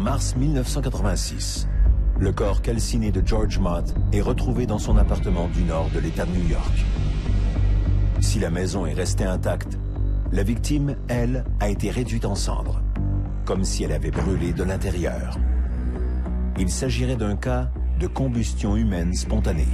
mars 1986. Le corps calciné de George Mott est retrouvé dans son appartement du nord de l'État de New York. Si la maison est restée intacte, la victime, elle, a été réduite en cendres, comme si elle avait brûlé de l'intérieur. Il s'agirait d'un cas de combustion humaine spontanée.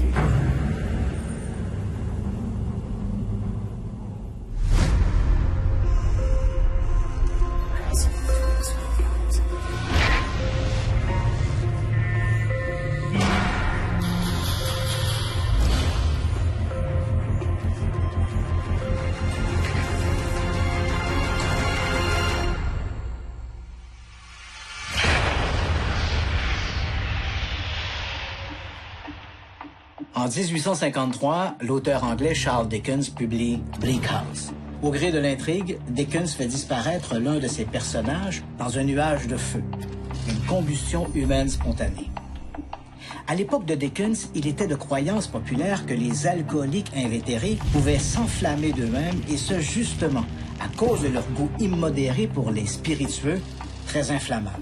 En 1853, l'auteur anglais Charles Dickens publie Bleak House. Au gré de l'intrigue, Dickens fait disparaître l'un de ses personnages dans un nuage de feu, une combustion humaine spontanée. À l'époque de Dickens, il était de croyance populaire que les alcooliques invétérés pouvaient s'enflammer d'eux-mêmes, et ce justement à cause de leur goût immodéré pour les spiritueux, très inflammables.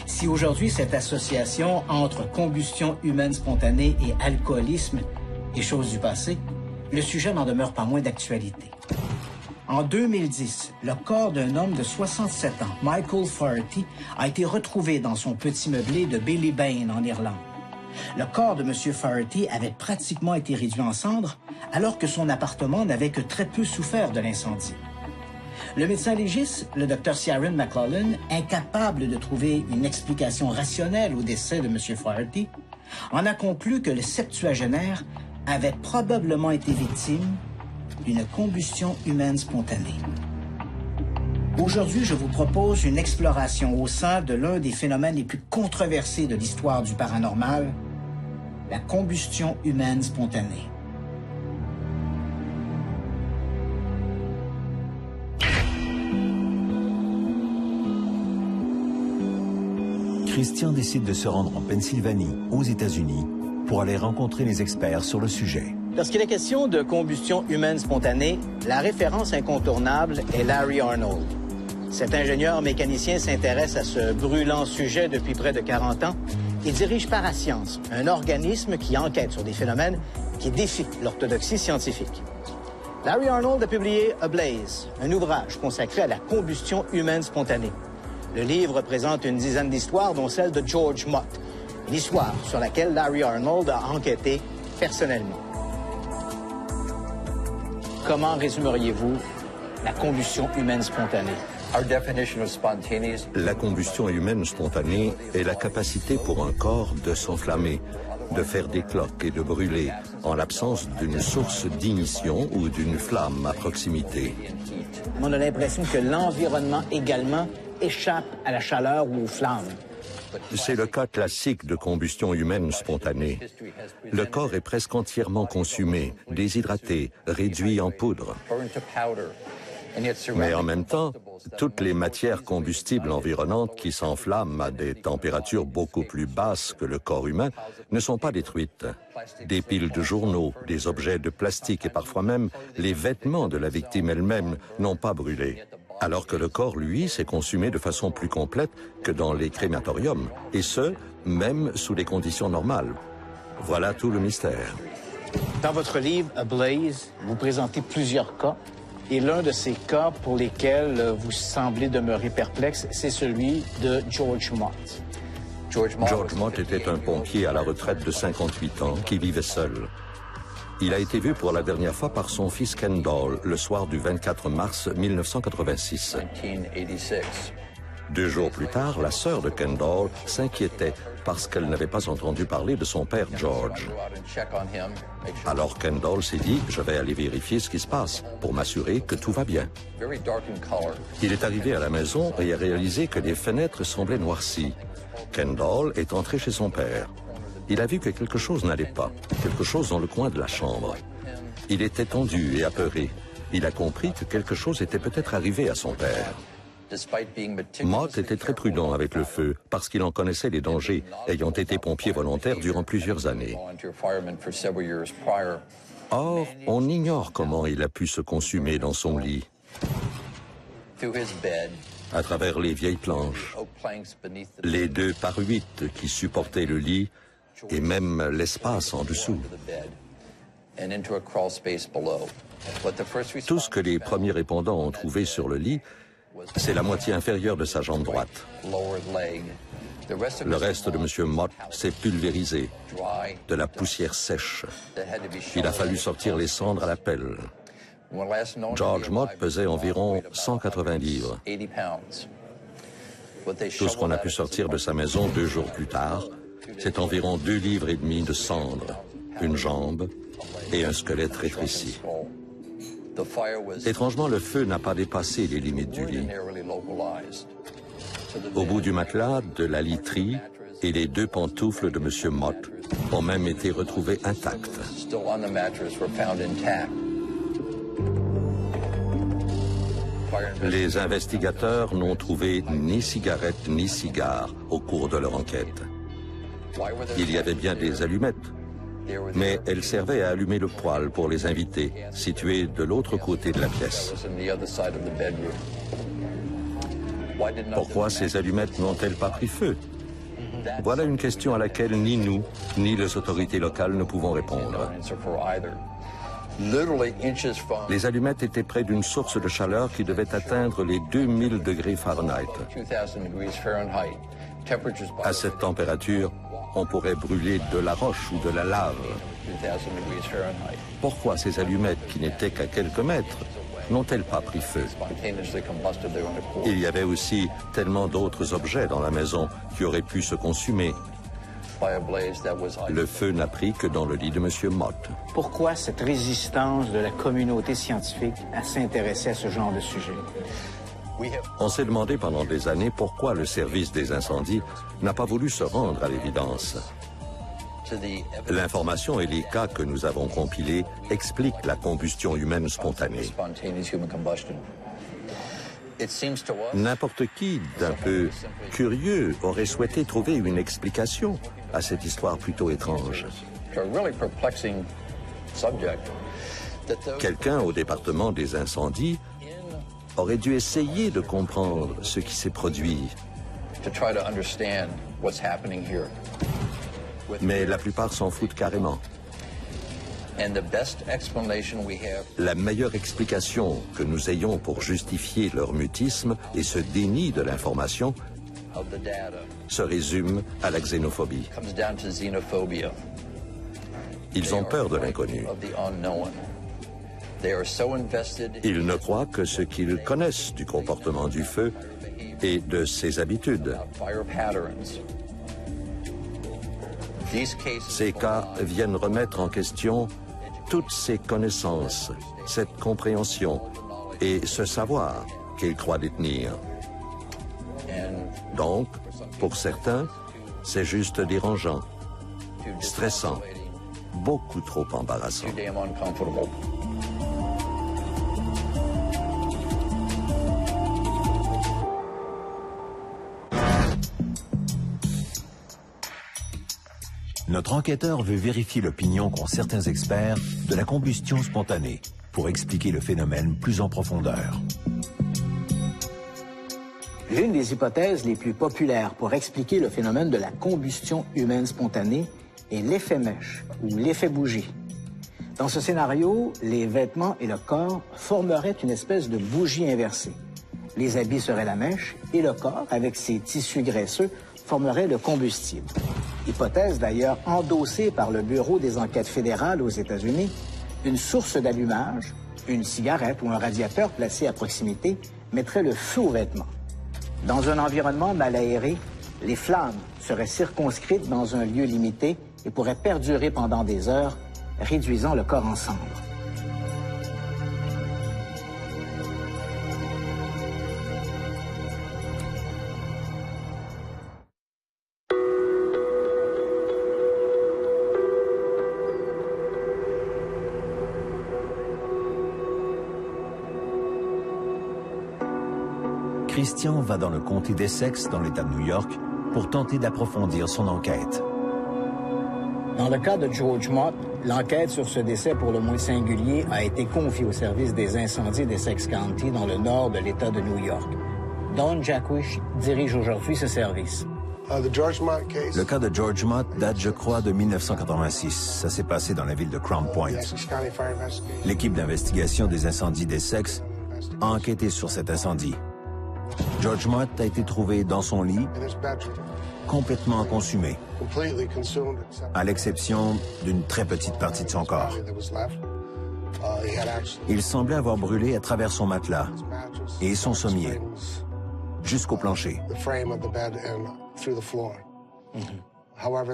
Si aujourd'hui cette association entre combustion humaine spontanée et alcoolisme est chose du passé, le sujet n'en demeure pas moins d'actualité. En 2010, le corps d'un homme de 67 ans, Michael Faherty, a été retrouvé dans son petit meublé de Ballybane en Irlande. Le corps de M. Faherty avait pratiquement été réduit en cendres, alors que son appartement n'avait que très peu souffert de l'incendie. Le médecin légiste, le Dr Ciaran McLaughlin, incapable de trouver une explication rationnelle au décès de M. Faherty, en a conclu que le septuagénaire avait probablement été victime d'une combustion humaine spontanée. Aujourd'hui, je vous propose une exploration au sein de l'un des phénomènes les plus controversés de l'histoire du paranormal, la combustion humaine spontanée. Christian décide de se rendre en Pennsylvanie, aux États-Unis, pour aller rencontrer les experts sur le sujet. Lorsqu'il est question de combustion humaine spontanée, la référence incontournable est Larry Arnold. Cet ingénieur mécanicien s'intéresse à ce brûlant sujet depuis près de 40 ans et dirige Parascience, un organisme qui enquête sur des phénomènes qui défient l'orthodoxie scientifique. Larry Arnold a publié A Blaze, un ouvrage consacré à la combustion humaine spontanée. Le livre présente une dizaine d'histoires, dont celle de George Mott, une histoire sur laquelle Larry Arnold a enquêté personnellement. Comment résumeriez-vous la combustion humaine spontanée? La combustion humaine spontanée est la capacité pour un corps de s'enflammer, de faire des cloques et de brûler, en l'absence d'une source d'ignition ou d'une flamme à proximité. On a l'impression que l'environnement également échappe à la chaleur ou aux flammes. C'est le cas classique de combustion humaine spontanée. Le corps est presque entièrement consumé, déshydraté, réduit en poudre. Mais en même temps, toutes les matières combustibles environnantes qui s'enflamment à des températures beaucoup plus basses que le corps humain ne sont pas détruites. Des piles de journaux, des objets de plastique et parfois même les vêtements de la victime elle-même n'ont pas brûlé. Alors que le corps, lui, s'est consumé de façon plus complète que dans les crématoriums, et ce, même sous les conditions normales. Voilà tout le mystère. Dans votre livre, A Blaze, vous présentez plusieurs cas, et l'un de ces cas pour lesquels vous semblez demeurer perplexe, c'est celui de George Mott. George Mott était un pompier à la retraite de 58 ans qui vivait seul. Il a été vu pour la dernière fois par son fils Kendall le soir du 24 mars 1986. 2 jours plus tard, la sœur de Kendall s'inquiétait parce qu'elle n'avait pas entendu parler de son père George. Alors Kendall s'est dit « Je vais aller vérifier ce qui se passe pour m'assurer que tout va bien ». Il est arrivé à la maison et a réalisé que les fenêtres semblaient noircies. Kendall est entré chez son père. Il a vu que quelque chose n'allait pas, quelque chose dans le coin de la chambre. Il était tendu et apeuré. Il a compris que quelque chose était peut-être arrivé à son père. Mott était très prudent avec le feu parce qu'il en connaissait les dangers, ayant été pompier volontaire durant plusieurs années. Or, on ignore comment il a pu se consumer dans son lit. à travers les vieilles planches, les 2x8 qui supportaient le lit et même l'espace en dessous. Tout ce que les premiers répondants ont trouvé sur le lit, c'est la moitié inférieure de sa jambe droite. Le reste de M. Mott s'est pulvérisé, de la poussière sèche. Il a fallu sortir les cendres à la pelle. George Mott pesait environ 180 livres. Tout ce qu'on a pu sortir de sa maison 2 jours plus tard, c'est environ 2,5 livres de cendres, une jambe et un squelette rétréci. Étrangement, le feu n'a pas dépassé les limites du lit. Au bout du matelas, de la literie et les 2 pantoufles de M. Mott ont même été retrouvées intactes. Les investigateurs n'ont trouvé ni cigarettes ni cigares au cours de leur enquête. Il y avait bien des allumettes, mais elles servaient à allumer le poêle pour les invités, situé de l'autre côté de la pièce. Pourquoi ces allumettes n'ont-elles pas pris feu? Voilà une question à laquelle ni nous, ni les autorités locales ne pouvons répondre. Les allumettes étaient près d'une source de chaleur qui devait atteindre les 2000 degrés Fahrenheit. À cette température, on pourrait brûler de la roche ou de la lave. Pourquoi ces allumettes, qui n'étaient qu'à quelques mètres, n'ont-elles pas pris feu? Il y avait aussi tellement d'autres objets dans la maison qui auraient pu se consumer. Le feu n'a pris que dans le lit de M. Mott. Pourquoi cette résistance de la communauté scientifique à s'intéresser à ce genre de sujet? On s'est demandé pendant des années pourquoi le service des incendies n'a pas voulu se rendre à l'évidence. L'information et les cas que nous avons compilés expliquent la combustion humaine spontanée. N'importe qui d'un peu curieux aurait souhaité trouver une explication à cette histoire plutôt étrange. Quelqu'un au département des incendies aurait dû essayer de comprendre ce qui s'est produit. Mais la plupart s'en foutent carrément. La meilleure explication que nous ayons pour justifier leur mutisme et ce déni de l'information se résume à la xénophobie. Ils ont peur de l'inconnu. Ils ne croient que ce qu'ils connaissent du comportement du feu et de ses habitudes. Ces cas viennent remettre en question toutes ces connaissances, cette compréhension et ce savoir qu'ils croient détenir. Donc, pour certains, c'est juste dérangeant, stressant, beaucoup trop embarrassant. Notre enquêteur veut vérifier l'opinion qu'ont certains experts de la combustion spontanée pour expliquer le phénomène plus en profondeur. L'une des hypothèses les plus populaires pour expliquer le phénomène de la combustion humaine spontanée est l'effet mèche ou l'effet bougie. Dans ce scénario, les vêtements et le corps formeraient une espèce de bougie inversée. Les habits seraient la mèche et le corps, avec ses tissus graisseux, formerait le combustible. Hypothèse d'ailleurs endossée par le Bureau des enquêtes fédérales aux États-Unis, une source d'allumage, une cigarette ou un radiateur placé à proximité mettrait le feu aux vêtements. Dans un environnement mal aéré, les flammes seraient circonscrites dans un lieu limité et pourraient perdurer pendant des heures, réduisant le corps en cendres. Christian va dans le comté d'Essex, dans l'État de New York, pour tenter d'approfondir son enquête. Dans le cas de George Mott, l'enquête sur ce décès pour le moins singulier a été confiée au service des incendies d'Essex County dans le nord de l'État de New York. Don Jaquish dirige aujourd'hui ce service. Le cas de George Mott date, je crois, de 1986. Ça s'est passé dans la ville de Crown Point. L'équipe d'investigation des incendies d'Essex a enquêté sur cet incendie. George Mott a été trouvé dans son lit, complètement consumé, à l'exception d'une très petite partie de son corps. Il semblait avoir brûlé à travers son matelas et son sommier, jusqu'au plancher.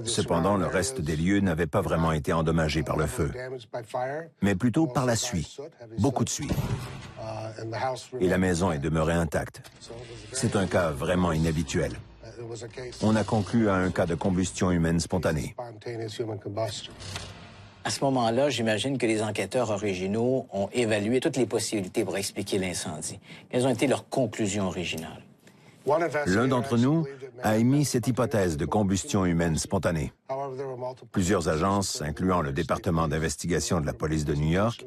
Cependant, le reste des lieux n'avait pas vraiment été endommagé par le feu, mais plutôt par la suie, beaucoup de suie. Et la maison est demeurée intacte. C'est un cas vraiment inhabituel. On a conclu à un cas de combustion humaine spontanée. À ce moment-là, j'imagine que les enquêteurs originaux ont évalué toutes les possibilités pour expliquer l'incendie. Quelles ont été leurs conclusions originales? L'un d'entre nous a émis cette hypothèse de combustion humaine spontanée. Plusieurs agences, incluant le département d'investigation de la police de New York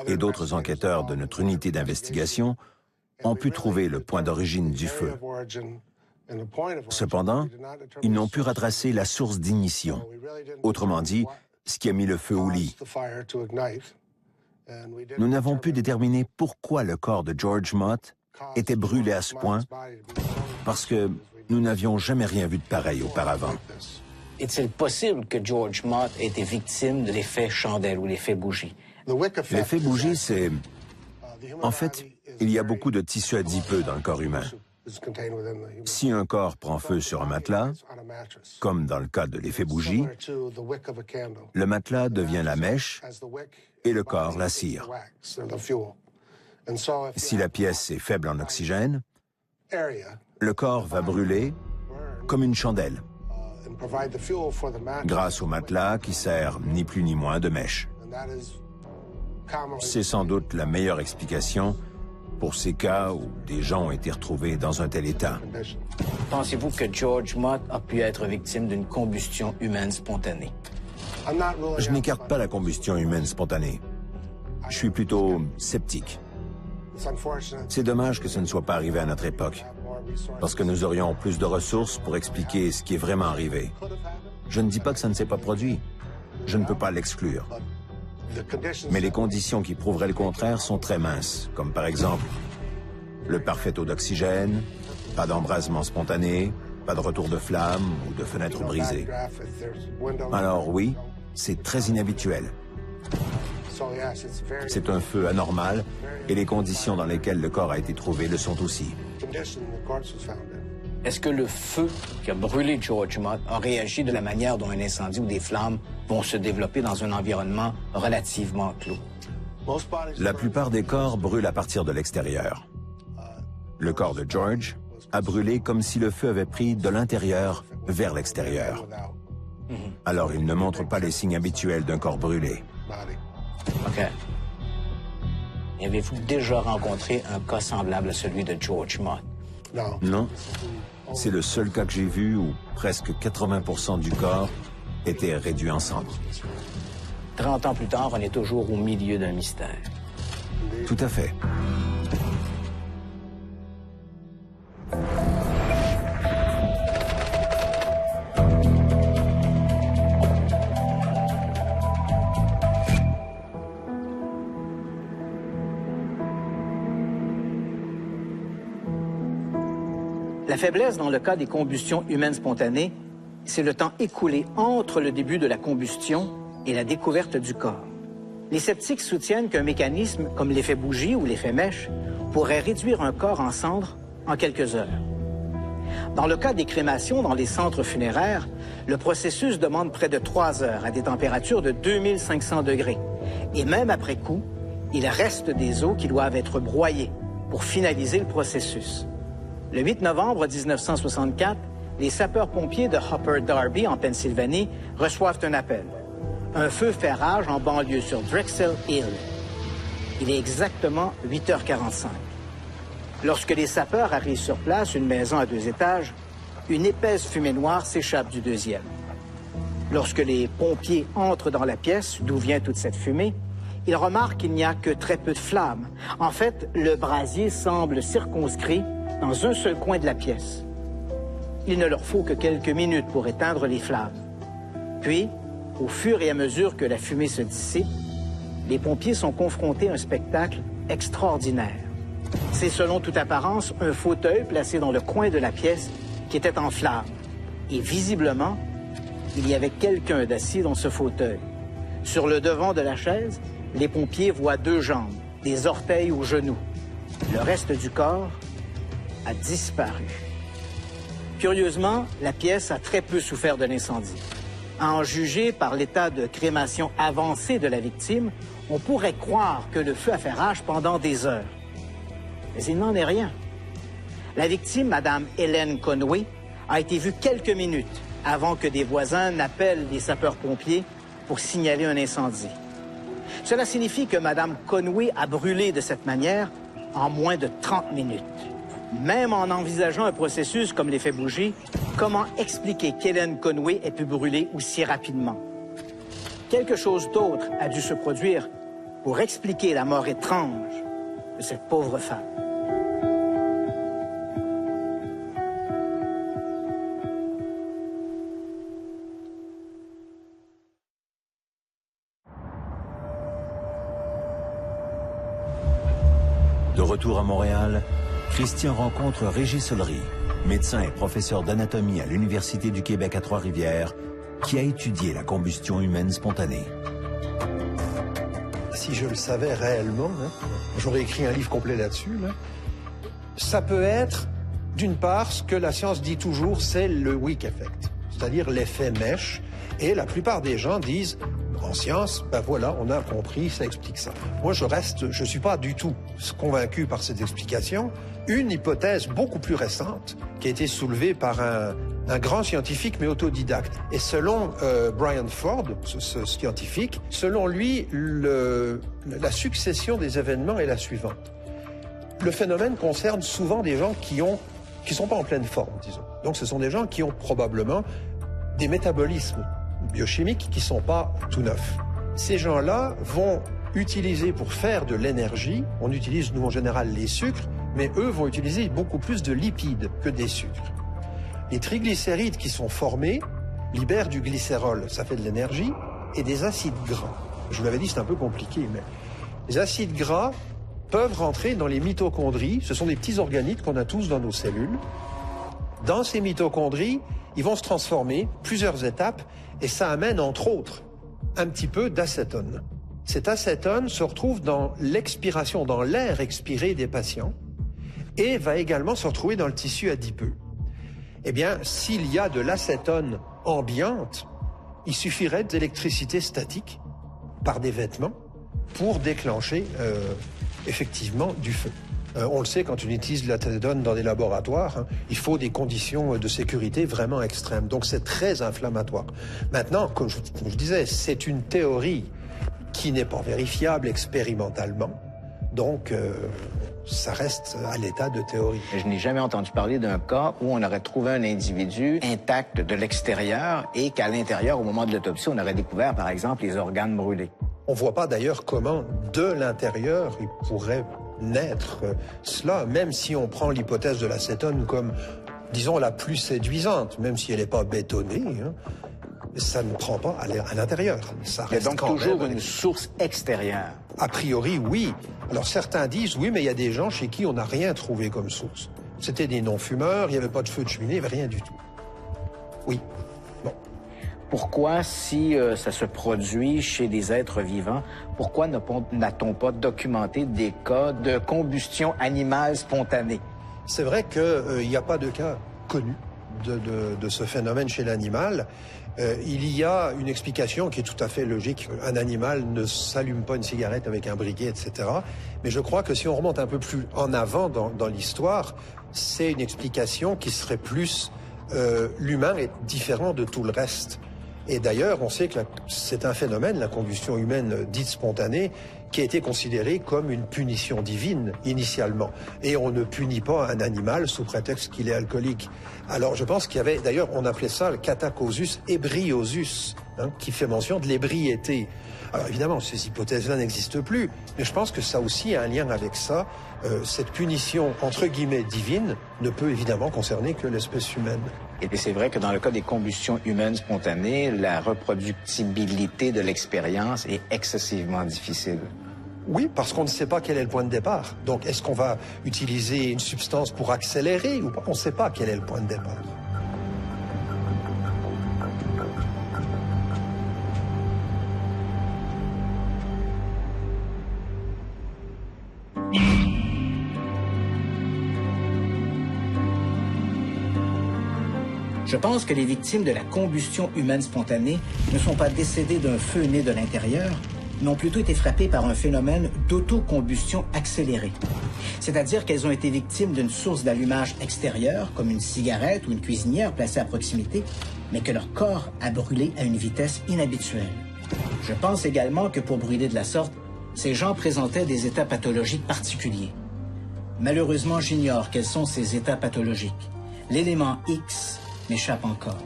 et d'autres enquêteurs de notre unité d'investigation, ont pu trouver le point d'origine du feu. Cependant, ils n'ont pu retracer la source d'ignition. Autrement dit, ce qui a mis le feu au lit. Nous n'avons pu déterminer pourquoi le corps de George Mott était brûlé à ce point, parce que nous n'avions jamais rien vu de pareil auparavant. Est-il possible que George Mott ait été victime de l'effet chandelle ou l'effet bougie? L'effet bougie, c'est... En fait, il y a beaucoup de tissu adipeux dans le corps humain. Si un corps prend feu sur un matelas, comme dans le cas de l'effet bougie, le matelas devient la mèche et le corps la cire. Si la pièce est faible en oxygène, le corps va brûler comme une chandelle, grâce au matelas qui sert ni plus ni moins de mèche. C'est sans doute la meilleure explication pour ces cas où des gens ont été retrouvés dans un tel état. Pensez-vous que George Mott a pu être victime d'une combustion humaine spontanée? Je n'écarte pas la combustion humaine spontanée. Je suis plutôt sceptique. C'est dommage que ce ne soit pas arrivé à notre époque, parce que nous aurions plus de ressources pour expliquer ce qui est vraiment arrivé. Je ne dis pas que ça ne s'est pas produit. Je ne peux pas l'exclure. Mais les conditions qui prouveraient le contraire sont très minces, comme par exemple le parfait taux d'oxygène, pas d'embrasement spontané, pas de retour de flamme ou de fenêtre brisée. Alors oui, c'est très inhabituel. C'est un feu anormal et les conditions dans lesquelles le corps a été trouvé le sont aussi. Est-ce que le feu qui a brûlé George Mott a réagi de la manière dont un incendie ou des flammes vont se développer dans un environnement relativement clos? La plupart des corps brûlent à partir de l'extérieur. Le corps de George a brûlé comme si le feu avait pris de l'intérieur vers l'extérieur. Alors il ne montre pas les signes habituels d'un corps brûlé. OK. Et avez-vous déjà rencontré un cas semblable à celui de George Mott? Non. C'est le seul cas que j'ai vu où presque 80% du corps était réduit en cendres. 30 ans plus tard, on est toujours au milieu d'un mystère. Tout à fait. La faiblesse dans le cas des combustions humaines spontanées, c'est le temps écoulé entre le début de la combustion et la découverte du corps. Les sceptiques soutiennent qu'un mécanisme comme l'effet bougie ou l'effet mèche pourrait réduire un corps en cendres en quelques heures. Dans le cas des crémations dans les centres funéraires, le processus demande près de 3 heures à des températures de 2500 degrés. Et même après coup, il reste des os qui doivent être broyés pour finaliser le processus. Le 8 novembre 1964, les sapeurs-pompiers de Upper Darby, en Pennsylvanie, reçoivent un appel. Un feu fait rage en banlieue sur Drexel Hill. Il est exactement 8h45. Lorsque les sapeurs arrivent sur place, une maison à 2 étages, une épaisse fumée noire s'échappe du deuxième. Lorsque les pompiers entrent dans la pièce d'où vient toute cette fumée, il remarque qu'il n'y a que très peu de flammes. En fait, le brasier semble circonscrit dans un seul coin de la pièce. Il ne leur faut que quelques minutes pour éteindre les flammes. Puis, au fur et à mesure que la fumée se dissipe, les pompiers sont confrontés à un spectacle extraordinaire. C'est selon toute apparence un fauteuil placé dans le coin de la pièce qui était en flammes. Et visiblement, il y avait quelqu'un d'assis dans ce fauteuil. Sur le devant de la chaise, les pompiers voient 2 jambes, des orteils aux genoux. Le reste du corps a disparu. Curieusement, la pièce a très peu souffert de l'incendie. À en juger par l'état de crémation avancé de la victime, on pourrait croire que le feu a fait rage pendant des heures. Mais il n'en est rien. La victime, Mme Helen Conway, a été vue quelques minutes avant que des voisins n'appellent les sapeurs-pompiers pour signaler un incendie. Cela signifie que Mme Conway a brûlé de cette manière en moins de 30 minutes. Même en envisageant un processus comme l'effet bougie, comment expliquer qu'Helen Conway ait pu brûler aussi rapidement? Quelque chose d'autre a dû se produire pour expliquer la mort étrange de cette pauvre femme. De retour à Montréal, Christian rencontre Régis Solery, médecin et professeur d'anatomie à l'Université du Québec à Trois-Rivières, qui a étudié la combustion humaine spontanée. Si je le savais réellement, j'aurais écrit un livre complet là-dessus. Ça peut être, d'une part, ce que la science dit toujours, c'est le weak effect, c'est-à-dire l'effet mèche. Et la plupart des gens disent, en science, ben voilà, on a compris, ça explique ça. Moi, je suis pas du tout convaincu par cette explication. Une hypothèse beaucoup plus récente, qui a été soulevée par un grand scientifique, mais autodidacte. Et selon Brian Ford, ce scientifique, selon lui, la succession des événements est la suivante. Le phénomène concerne souvent des gens qui sont pas en pleine forme, disons. Donc, ce sont des gens qui ont probablement des métabolismes biochimiques qui sont pas tout neufs. Ces gens-là vont utiliser pour faire de l'énergie, on utilise nous en général les sucres, mais eux vont utiliser beaucoup plus de lipides que des sucres. Les triglycérides qui sont formés libèrent du glycérol, ça fait de l'énergie, et des acides gras. Je vous l'avais dit, c'est un peu compliqué, mais les acides gras peuvent rentrer dans les mitochondries, ce sont des petits organites qu'on a tous dans nos cellules. Dans ces mitochondries, ils vont se transformer, plusieurs étapes, et ça amène, entre autres, un petit peu d'acétone. Cet acétone se retrouve dans l'expiration, dans l'air expiré des patients, et va également se retrouver dans le tissu adipeux. Eh bien, s'il y a de l'acétone ambiante, il suffirait d'électricité statique par des vêtements pour déclencher effectivement du feu. On le sait, quand on utilise de l'acétone dans des laboratoires, il faut des conditions de sécurité vraiment extrêmes. Donc c'est très inflammatoire. Maintenant, comme je disais, c'est une théorie qui n'est pas vérifiable expérimentalement. Donc ça reste à l'état de théorie. Je n'ai jamais entendu parler d'un cas où on aurait trouvé un individu intact de l'extérieur et qu'à l'intérieur, au moment de l'autopsie, on aurait découvert, par exemple, les organes brûlés. On ne voit pas d'ailleurs comment, de l'intérieur, il pourrait naître cela, même si on prend l'hypothèse de l'acétone comme, disons, la plus séduisante, même si elle n'est pas bétonnée, ça ne prend pas à l'intérieur. Ça reste donc toujours une source extérieure. A priori, oui. Alors certains disent, oui, mais il y a des gens chez qui on n'a rien trouvé comme source. C'était des non-fumeurs, il n'y avait pas de feu de cheminée, il n'y avait rien du tout. Oui. Bon. Pourquoi, si ça se produit chez des êtres vivants, pourquoi n'a-t-on pas documenté des cas de combustion animale spontanée? C'est vrai qu'il n'y a pas de cas connus de ce phénomène chez l'animal. Il y a une explication qui est tout à fait logique. Un animal ne s'allume pas une cigarette avec un briquet, etc. Mais je crois que si on remonte un peu plus en avant dans l'histoire, c'est une explication qui serait plus l'humain est différent de tout le reste. Et d'ailleurs, on sait que c'est un phénomène, la combustion humaine dite spontanée, qui a été considéré comme une punition divine initialement. Et on ne punit pas un animal sous prétexte qu'il est alcoolique. Alors je pense qu'il y avait, d'ailleurs on appelait ça le catacausus ebriosus, hein, qui fait mention de l'ébriété. Alors évidemment, ces hypothèses-là n'existent plus, mais je pense que ça aussi a un lien avec ça. Cette punition, entre guillemets, divine, ne peut évidemment concerner que l'espèce humaine. Et c'est vrai que dans le cas des combustions humaines spontanées, la reproductibilité de l'expérience est excessivement difficile. Oui, parce qu'on ne sait pas quel est le point de départ. Donc, est-ce qu'on va utiliser une substance pour accélérer ou pas? On ne sait pas quel est le point de départ. Je pense que les victimes de la combustion humaine spontanée ne sont pas décédées d'un feu né de l'intérieur, mais ont plutôt été frappées par un phénomène d'autocombustion accélérée. C'est-à-dire qu'elles ont été victimes d'une source d'allumage extérieure, comme une cigarette ou une cuisinière placée à proximité, mais que leur corps a brûlé à une vitesse inhabituelle. Je pense également que pour brûler de la sorte, ces gens présentaient des états pathologiques particuliers. Malheureusement, j'ignore quels sont ces états pathologiques. L'élément X m'échappe encore.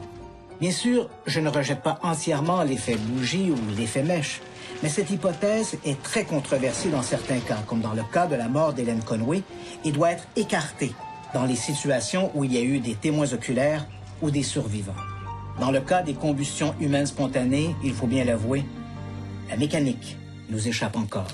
Bien sûr, je ne rejette pas entièrement l'effet bougie ou l'effet mèche, mais cette hypothèse est très controversée dans certains cas, comme dans le cas de la mort d'Hélène Conway, et doit être écartée dans les situations où il y a eu des témoins oculaires ou des survivants. Dans le cas des combustions humaines spontanées, il faut bien l'avouer, la mécanique nous échappe encore.